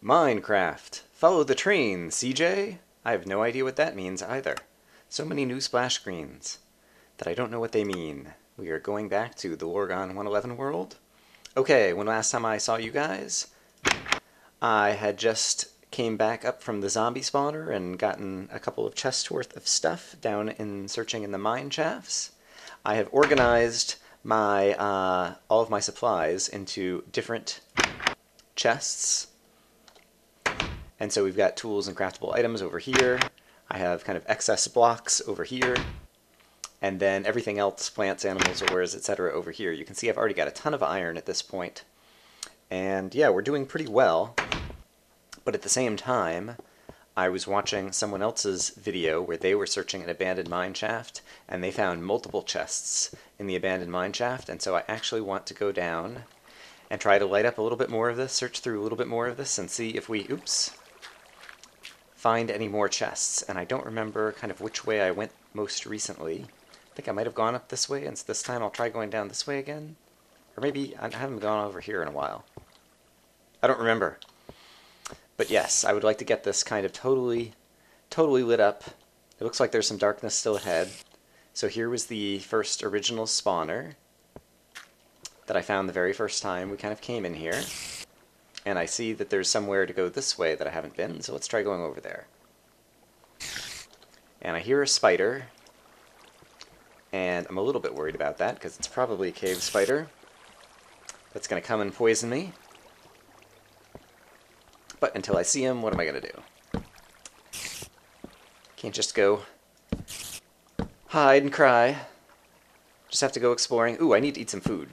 Minecraft. Follow the train, CJ? I have no idea what that means either. So many new splash screens that I don't know what they mean. We are going back to the Lorgon 111 world. Okay, when last time I saw you guys, I had just came back up from the zombie spawner and gotten a couple of chests worth of stuff down in searching in the mine shafts. I have organized my all of my supplies into different chests. And so we've got tools and craftable items over here. I have kind of excess blocks over here. And then everything else, plants, animals, ores, etc. over here. You can see I've already got a ton of iron at this point. And yeah, we're doing pretty well. But at the same time, I was watching someone else's video where they were searching an abandoned mine shaft, and they found multiple chests in the abandoned mine shaft, and so I actually want to go down and try to light up a little bit more of this, search through a little bit more of this, and see if we, find any more chests. And I don't remember kind of which way I went most recently. I think I might have gone up this way, and so this time I'll try going down this way again. Or maybe I haven't gone over here in a while. I don't remember. But yes, I would like to get this kind of totally lit up. It looks like there's some darkness still ahead. So here was the first original spawner that I found the very first time we kind of came in here. And I see that there's somewhere to go this way that I haven't been, so let's try going over there. And I hear a spider, and I'm a little bit worried about that, because it's probably a cave spider that's going to come and poison me. But until I see him, what am I going to do? Can't just go hide and cry. Just have to go exploring. Ooh, I need to eat some food.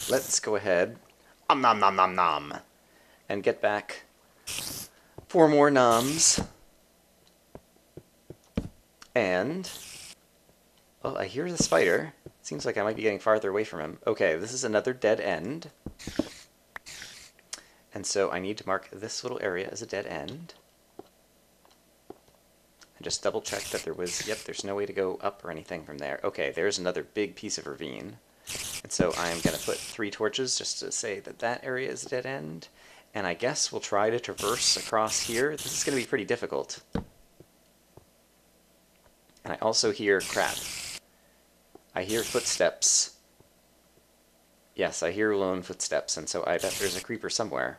Let's go ahead. Nom nom nom nom nom. And get back 4 more noms. And oh, I hear the spider. Seems like I might be getting farther away from him. Okay, this is another dead end. And so I need to mark this little area as a dead end. And just double check that there was, yep, there's no way to go up or anything from there. Okay, there's another big piece of ravine. And so I'm going to put 3 torches just to say that that area is a dead end. And I guess we'll try to traverse across here. This is going to be pretty difficult. And I also hear crap. I hear footsteps. Yes, I hear lone footsteps, and so I bet there's a creeper somewhere.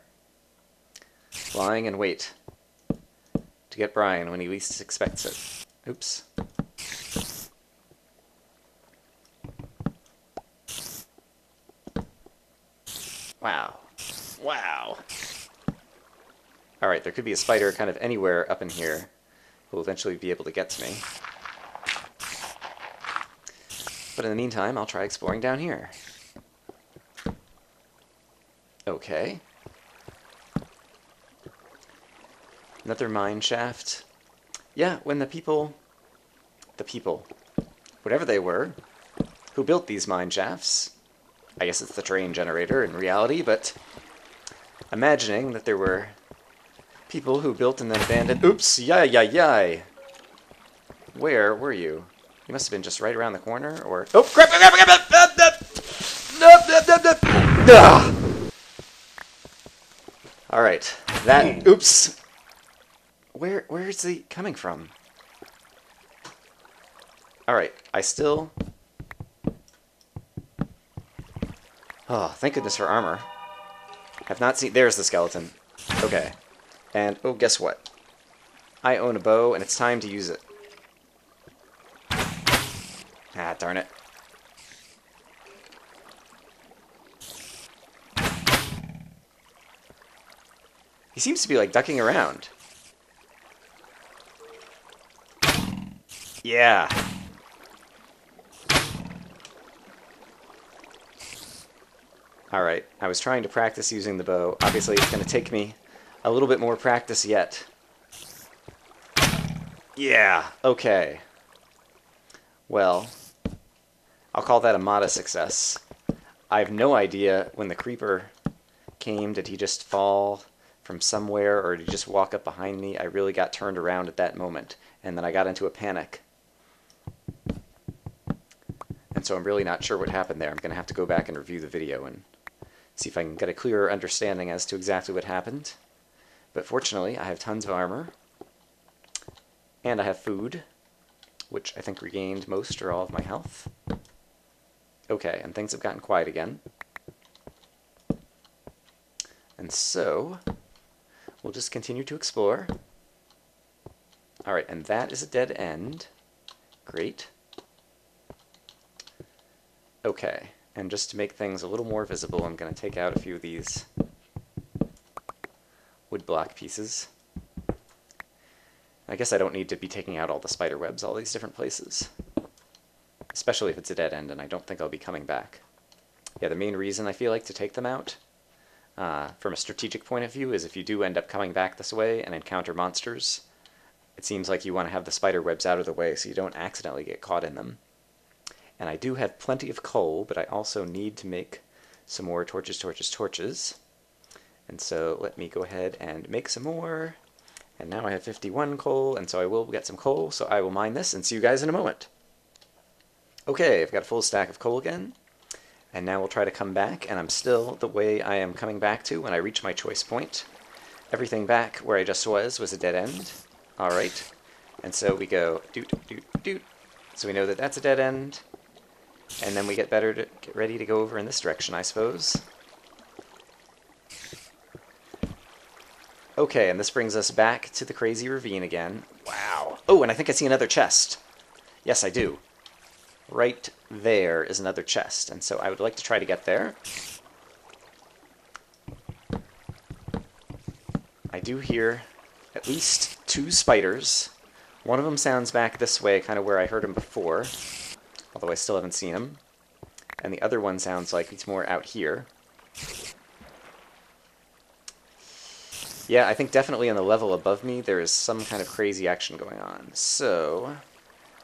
Lying in wait to get Brian when he least expects it. Oops. Wow. Wow. Alright, there could be a spider kind of anywhere up in here who will eventually be able to get to me. But in the meantime, I'll try exploring down here. Okay. Another mine shaft. Yeah, when the people, whatever they were, who built these mine shafts, I guess it's the train generator in reality, but imagining that there were people who built and then abandoned. Oops, yay. Where were you? You must have been just right around the corner, or... Oh, crap! Alright, that... Oops! Where is he coming from? Alright, I still... Oh, thank goodness for armor. Have not seen... There's the skeleton. Okay. And, oh, guess what? I own a bow, and it's time to use it. Ah, darn it. He seems to be, like, ducking around. Yeah. Alright, I was trying to practice using the bow. Obviously, it's going to take me a little bit more practice yet. Yeah, okay. Well, I'll call that a modest success. I have no idea when the creeper came, did he just fall from somewhere, or did he just walk up behind me? I really got turned around at that moment, and then I got into a panic. And so I'm really not sure what happened there. I'm going to have to go back and review the video and see if I can get a clearer understanding as to exactly what happened. But fortunately, I have tons of armor. And I have food, which I think regained most or all of my health. Okay, and things have gotten quiet again. And so, we'll just continue to explore. Alright, and that is a dead end. Great. Okay, and just to make things a little more visible, I'm going to take out a few of these wood block pieces. I guess I don't need to be taking out all the spider webs all these different places. Especially if it's a dead end, and I don't think I'll be coming back. Yeah, the main reason I feel like to take them out, from a strategic point of view, is if you do end up coming back this way and encounter monsters, it seems like you want to have the spider webs out of the way so you don't accidentally get caught in them. And I do have plenty of coal, but I also need to make some more torches. And so let me go ahead and make some more. And now I have 51 coal, and so I will get some coal, so I will mine this and see you guys in a moment. Okay, I've got a full stack of coal again. And now we'll try to come back, and I'm still the way I am coming back to when I reach my choice point. Everything back where I just was a dead end. Alright. And so we go doot, doot, doot. So we know that that's a dead end. And then we get ready to go over in this direction, I suppose. Okay, and this brings us back to the crazy ravine again. Wow. Oh, and I think I see another chest. Yes, I do. Right there is another chest, and so I would like to try to get there. I do hear at least 2 spiders. One of them sounds back this way, kind of where I heard him before, although I still haven't seen him. And the other one sounds like it's more out here. Yeah, I think definitely on the level above me there is some kind of crazy action going on. So,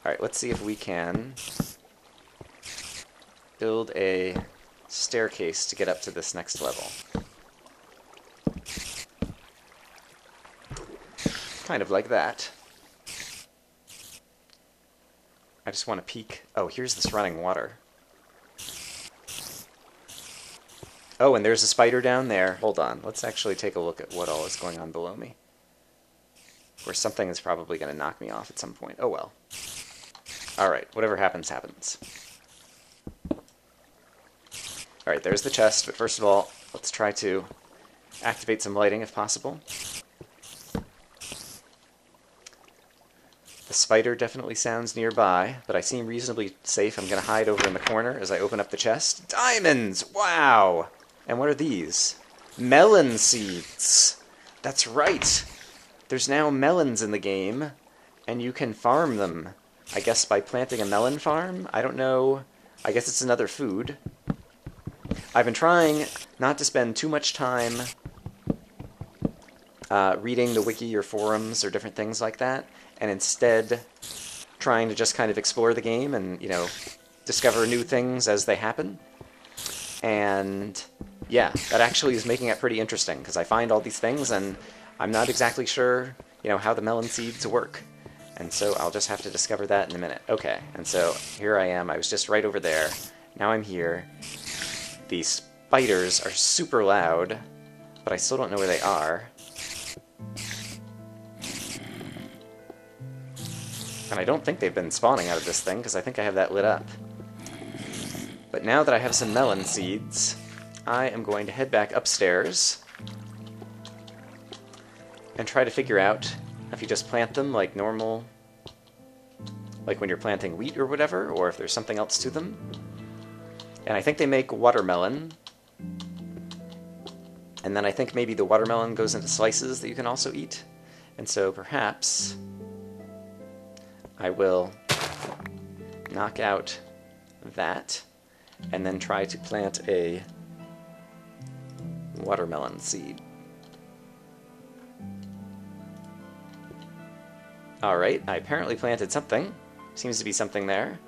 alright, let's see if we can build a staircase to get up to this next level. Kind of like that. I just want to peek. Oh, here's this running water. Oh, and there's a spider down there. Hold on. Let's actually take a look at what all is going on below me. Where something is probably going to knock me off at some point. Oh well. Alright, whatever happens, happens. Alright, there's the chest, but first of all, let's try to activate some lighting if possible. The spider definitely sounds nearby, but I seem reasonably safe. I'm going to hide over in the corner as I open up the chest. Diamonds! Wow! And what are these? Melon seeds! That's right! There's now melons in the game, and you can farm them. I guess by planting a melon farm? I don't know. I guess it's another food. I've been trying not to spend too much time reading the wiki or forums or different things like that, and instead trying to just kind of explore the game and, you know, discover new things as they happen. And yeah, that actually is making it pretty interesting, because I find all these things and I'm not exactly sure, you know, how the melon seeds work. And so I'll just have to discover that in a minute. Okay, and so here I am. I was just right over there. Now I'm here. These spiders are super loud, but I still don't know where they are. And I don't think they've been spawning out of this thing, because I think I have that lit up. But now that I have some melon seeds, I am going to head back upstairs and try to figure out if you just plant them like normal, like when you're planting wheat or whatever, or if there's something else to them. And I think they make watermelon. And then I think maybe the watermelon goes into slices that you can also eat. And so perhaps I will knock out that and then try to plant a watermelon seed. Alright, I apparently planted something. Seems to be something there.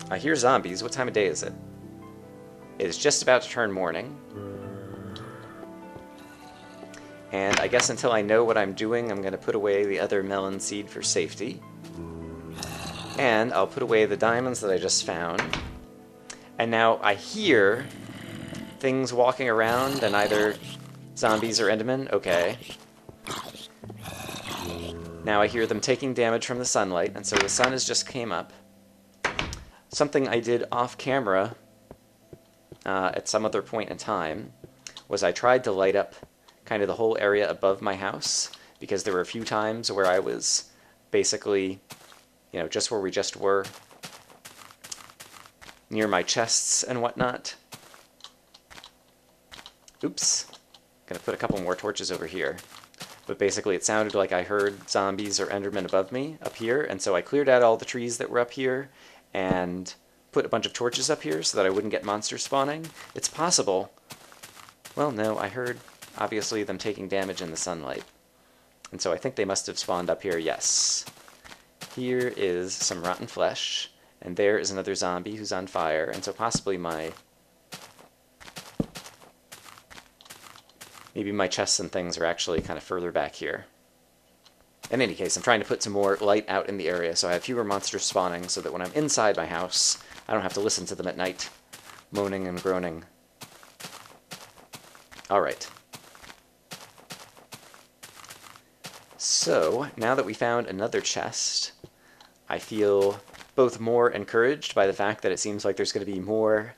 I hear zombies. What time of day is it? It is just about to turn morning. And I guess until I know what I'm doing, I'm going to put away the other melon seed for safety. And I'll put away the diamonds that I just found. And now I hear things walking around and either Zombies or Endermen? Okay. Now I hear them taking damage from the sunlight, and so the sun has just came up. Something I did off camera at some other point in time was I tried to light up kind of the whole area above my house, because there were a few times where I was basically, you know, just where we just were, near my chests and whatnot. Oops. Gonna put a couple more torches over here. But basically it sounded like I heard zombies or endermen above me up here, and so I cleared out all the trees that were up here and put a bunch of torches up here so that I wouldn't get monsters spawning. It's possible. Well, no, I heard, obviously, them taking damage in the sunlight. And so I think they must have spawned up here, yes. Here is some rotten flesh, and there is another zombie who's on fire, and so possibly maybe my chests and things are actually kind of further back here. In any case, I'm trying to put some more light out in the area so I have fewer monsters spawning so that when I'm inside my house, I don't have to listen to them at night, moaning and groaning. Alright. So, now that we found another chest, I feel both more encouraged by the fact that it seems like there's going to be more.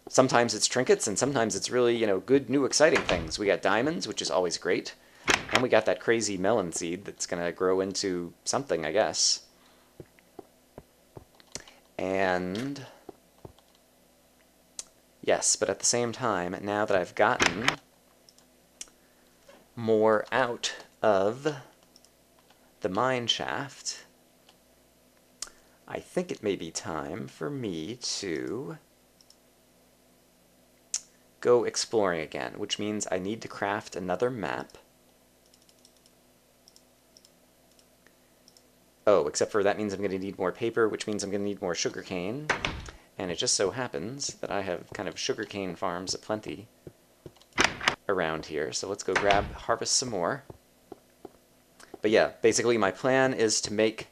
Sometimes it's trinkets, and sometimes it's really, you know, good, new, exciting things. We got diamonds, which is always great. And we got that crazy melon seed that's going to grow into something, I guess. And yes, but at the same time, now that I've gotten more out of the mine shaft, I think it may be time for me to go exploring again, which means I need to craft another map. Oh, except for that means I'm going to need more paper, which means I'm going to need more sugarcane. And it just so happens that I have kind of sugarcane farms aplenty around here. So let's go harvest some more. But yeah, basically my plan is to make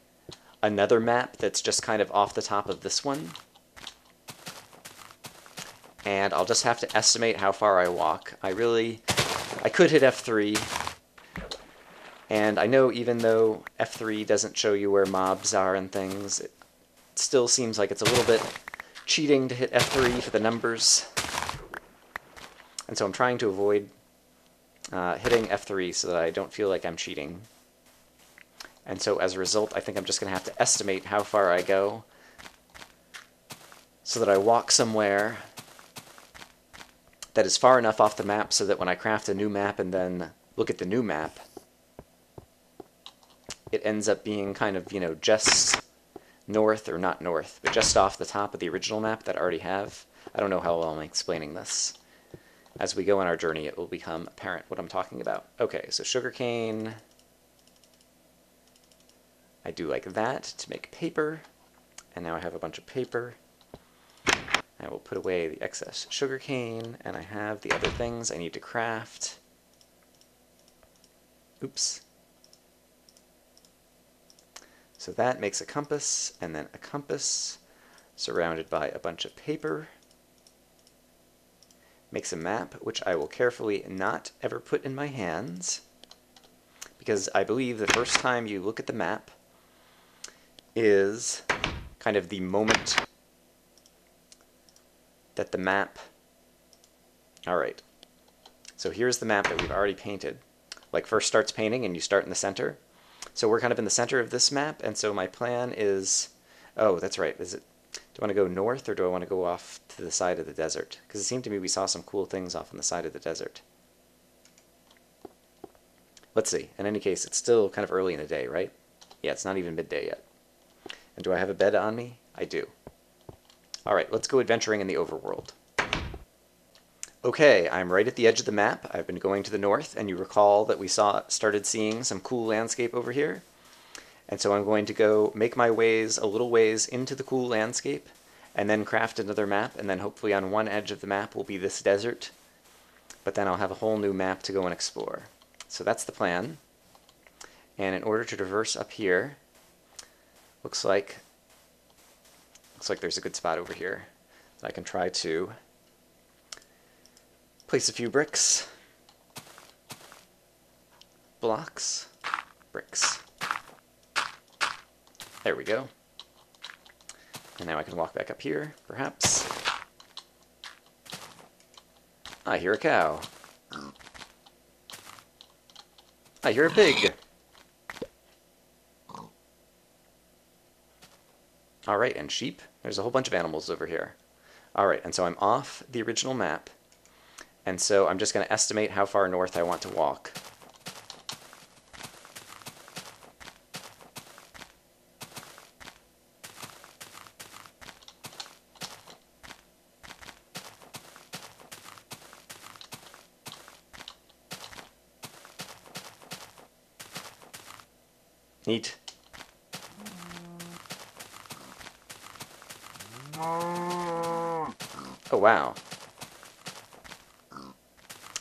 another map that's just kind of off the top of this one. And I'll just have to estimate how far I walk. I could hit F3. And I know even though F3 doesn't show you where mobs are and things, it still seems like it's a little bit cheating to hit F3 for the numbers. And so I'm trying to avoid hitting F3 so that I don't feel like I'm cheating. And so as a result, I think I'm just going to have to estimate how far I go so that I walk somewhere that is far enough off the map so that when I craft a new map and then look at the new map, it ends up being kind of, you know, just north, or not north, but just off the top of the original map that I already have. I don't know how well I'm explaining this. As we go on our journey, it will become apparent what I'm talking about. Okay, so sugarcane. I do like that to make paper, and now I have a bunch of paper. I will put away the excess sugarcane, and I have the other things I need to craft. Oops. So that makes a compass, and then a compass surrounded by a bunch of paper. Makes a map, which I will carefully not ever put in my hands, because I believe the first time you look at the map is kind of the moment that the map... Alright, so here's the map that we've already painted. Like, first starts painting and you start in the center. So we're kind of in the center of this map, and so my plan is... Oh, that's right. Do I want to go north, or do I want to go off to the side of the desert? Because it seemed to me we saw some cool things off on the side of the desert. Let's see. In any case, it's still kind of early in the day, right? Yeah, it's not even midday yet. And do I have a bed on me? I do. Alright, let's go adventuring in the overworld. Okay, I'm right at the edge of the map. I've been going to the north, and you recall that we started seeing some cool landscape over here. And so I'm going to go make my ways a little ways into the cool landscape, and then craft another map, and then hopefully on one edge of the map will be this desert. But then I'll have a whole new map to go and explore. So that's the plan. And in order to traverse up here, looks like there's a good spot over here that I can try to place a few bricks blocks. Bricks. There we go. And now I can walk back up here, perhaps. I hear a cow. I hear a pig. Alright, and sheep. There's a whole bunch of animals over here. Alright, and so I'm off the original map. And so I'm just going to estimate how far north I want to walk. Neat. Oh, wow.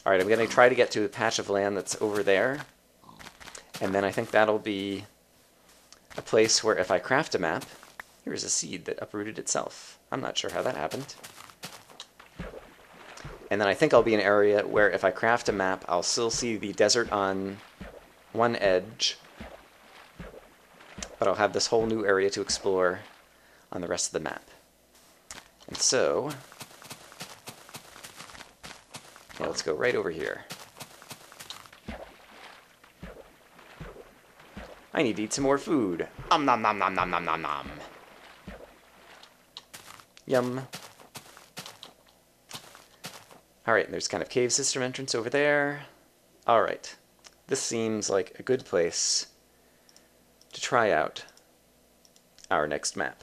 Alright, I'm going to try to get to the patch of land that's over there. And then I think that'll be a place where if I craft a map... Here's a seed that uprooted itself. I'm not sure how that happened. And then I think I'll be an area where if I craft a map, I'll still see the desert on one edge, but I'll have this whole new area to explore on the rest of the map. And so, yeah, let's go right over here. I need to eat some more food. Nom nom nom nom nom nom nom nom. Yum. Alright, there's kind of cave system entrance over there. Alright, this seems like a good place to try out our next map.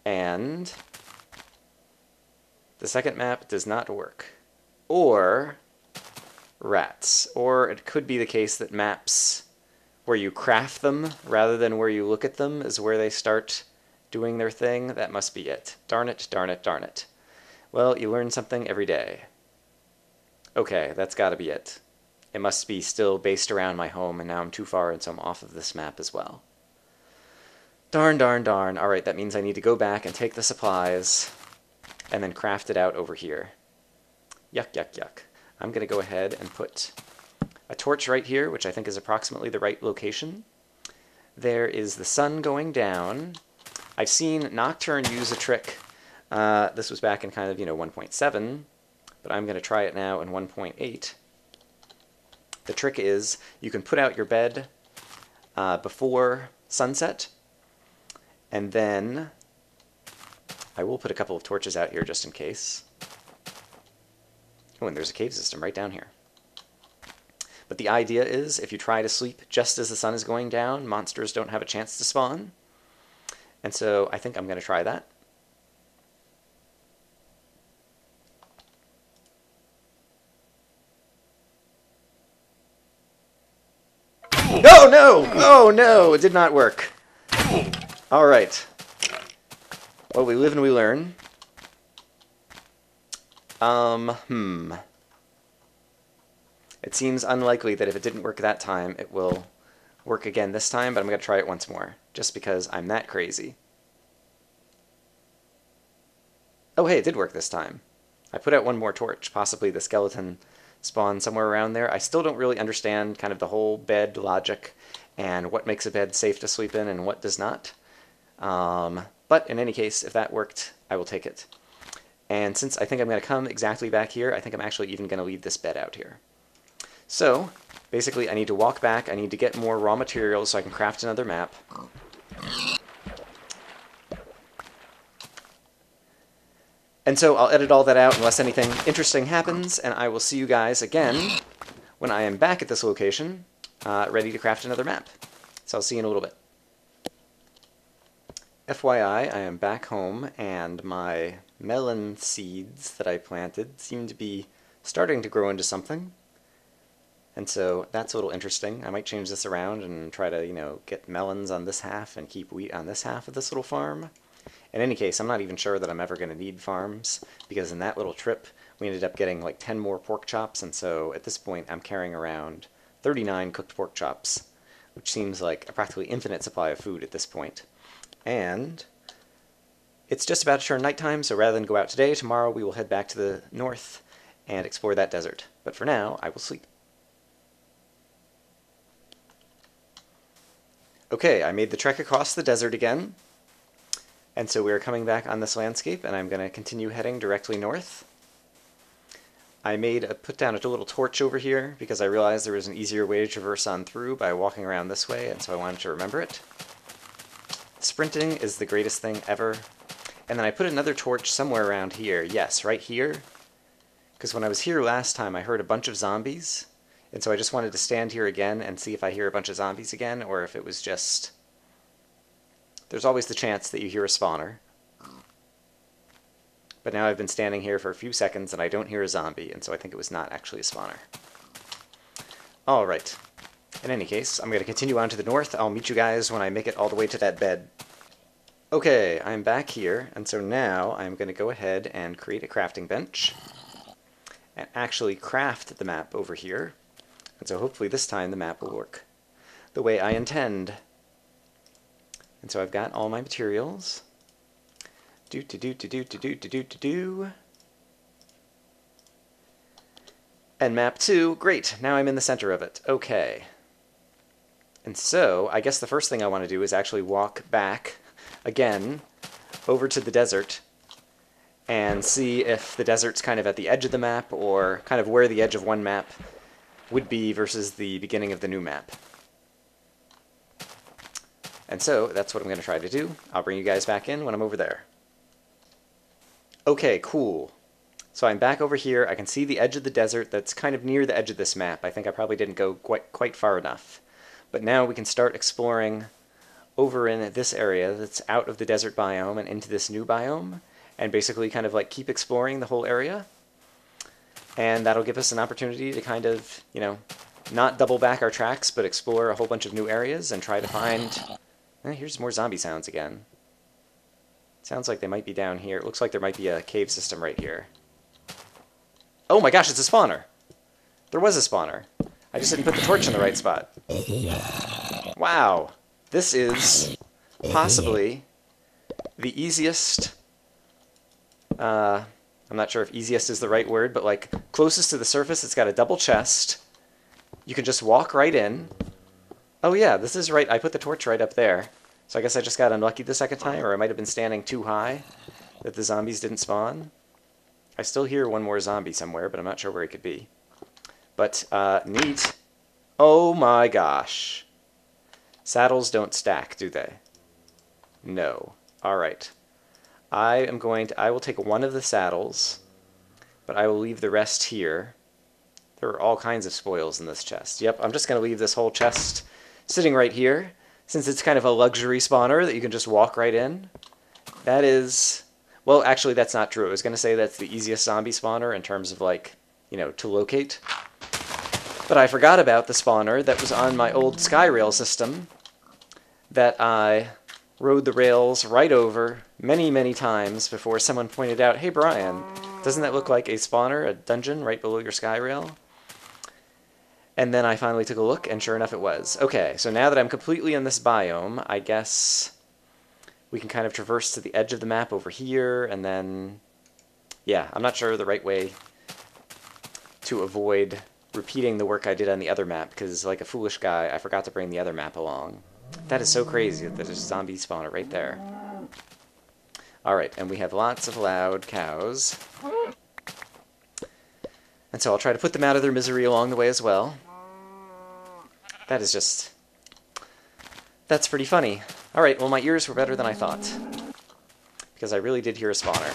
And the second map does not work. Or rats. Or it could be the case that maps where you craft them rather than where you look at them is where they start doing their thing. That must be it. Darn it, darn it, darn it. Well, you learn something every day. Okay, that's gotta be it. It must be still based around my home, and now I'm too far, and so I'm off of this map as well. Darn, darn, darn. Alright, that means I need to go back and take the supplies, and then craft it out over here. Yuck, yuck, yuck. I'm going to go ahead and put a torch right here, which I think is approximately the right location. There is the sun going down. I've seen Nocturne use a trick. This was back in kind of, 1.7, but I'm going to try it now in 1.8. The trick is you can put out your bed before sunset, and then I will put a couple of torches out here just in case. Oh, and there's a cave system right down here. But the idea is if you try to sleep just as the sun is going down, monsters don't have a chance to spawn. And so I think I'm going to try that. No, no! Oh, no! It did not work. All right. Well, we live and we learn. It seems unlikely that if it didn't work that time, it will work again this time, but I'm going to try it once more, just because I'm that crazy. Oh, hey, it did work this time. I put out one more torch. Possibly the skeleton spawned somewhere around there. I still don't really understand kind of the whole bed logic and what makes a bed safe to sleep in and what does not. But in any case, if that worked, I will take it. And since I think I'm going to come exactly back here, I think I'm actually even going to leave this bed out here. So, basically, I need to walk back. I need to get more raw materials so I can craft another map. And so I'll edit all that out unless anything interesting happens, and I will see you guys again when I am back at this location, ready to craft another map. So I'll see you in a little bit. FYI, I am back home, and my melon seeds that I planted seem to be starting to grow into something. And so that's a little interesting. I might change this around and try to, get melons on this half and keep wheat on this half of this little farm. In any case, I'm not even sure that I'm ever going to need farms, because in that little trip, we ended up getting like 10 more pork chops, and so at this point, I'm carrying around 39 cooked pork chops, which seems like a practically infinite supply of food at this point. And it's just about to turn nighttime, so rather than go out today, tomorrow we will head back to the north and explore that desert. But for now, I will sleep. Okay, I made the trek across the desert again. And so we are coming back on this landscape, and I'm going to continue heading directly north. I put down a little torch over here because I realized there was an easier way to traverse on through by walking around this way, and so I wanted to remember it. Sprinting is the greatest thing ever. And then I put another torch somewhere around here. Yes, right here. Because when I was here last time, I heard a bunch of zombies. And so I just wanted to stand here again and see if I hear a bunch of zombies again, or if it was just... There's always the chance that you hear a spawner. But now I've been standing here for a few seconds and I don't hear a zombie, and so I think it was not actually a spawner. Alright. In any case, I'm going to continue on to the north. I'll meet you guys when I make it all the way to that bed. Okay, I'm back here, and so now I'm going to go ahead and create a crafting bench. And actually craft the map over here. And so hopefully this time the map will work the way I intend. And so I've got all my materials. And map 2, great, now I'm in the center of it. Okay. And so, I guess the first thing I want to do is actually walk back, again, over to the desert, and see if the desert's kind of at the edge of the map, or kind of where the edge of one map would be versus the beginning of the new map. And so, that's what I'm going to try to do. I'll bring you guys back in when I'm over there. Okay, cool. So I'm back over here. I can see the edge of the desert that's kind of near the edge of this map. I think I probably didn't go quite far enough. But now we can start exploring over in this area that's out of the desert biome and into this new biome, and basically kind of like keep exploring the whole area. And that'll give us an opportunity to kind of, you know, not double back our tracks, but explore a whole bunch of new areas and try to find... here's more zombie sounds again. Sounds like they might be down here. It looks like there might be a cave system right here. Oh my gosh, it's a spawner! There was a spawner. I just didn't put the torch in the right spot. Wow! This is possibly the easiest... I'm not sure if easiest is the right word, but like closest to the surface. It's got a double chest. You can just walk right in. Oh yeah, this is right. I put the torch right up there. So I guess I just got unlucky the second time, or I might have been standing too high that the zombies didn't spawn. I still hear one more zombie somewhere, but I'm not sure where he could be. But, neat. Oh my gosh. Saddles don't stack, do they? No. Alright. I will take one of the saddles, but I will leave the rest here. There are all kinds of spoils in this chest. Yep, I'm just going to leave this whole chest sitting right here, since it's kind of a luxury spawner that you can just walk right in. That is... Well, actually, that's not true. I was going to say that's the easiest zombie spawner in terms of, like, you know, to locate. But I forgot about the spawner that was on my old Skyrail system that I rode the rails right over many, many times before someone pointed out, hey, Brian, doesn't that look like a spawner, a dungeon right below your Skyrail? And then I finally took a look, and sure enough it was. Okay, so now that I'm completely in this biome, I guess we can kind of traverse to the edge of the map over here, and then... Yeah, I'm not sure the right way to avoid repeating the work I did on the other map, because like a foolish guy, I forgot to bring the other map along. That is so crazy that there's a zombie spawner right there. Alright, and we have lots of loud cows. And so I'll try to put them out of their misery along the way as well. That is just... That's pretty funny. Alright, well my ears were better than I thought. Because I really did hear a spawner.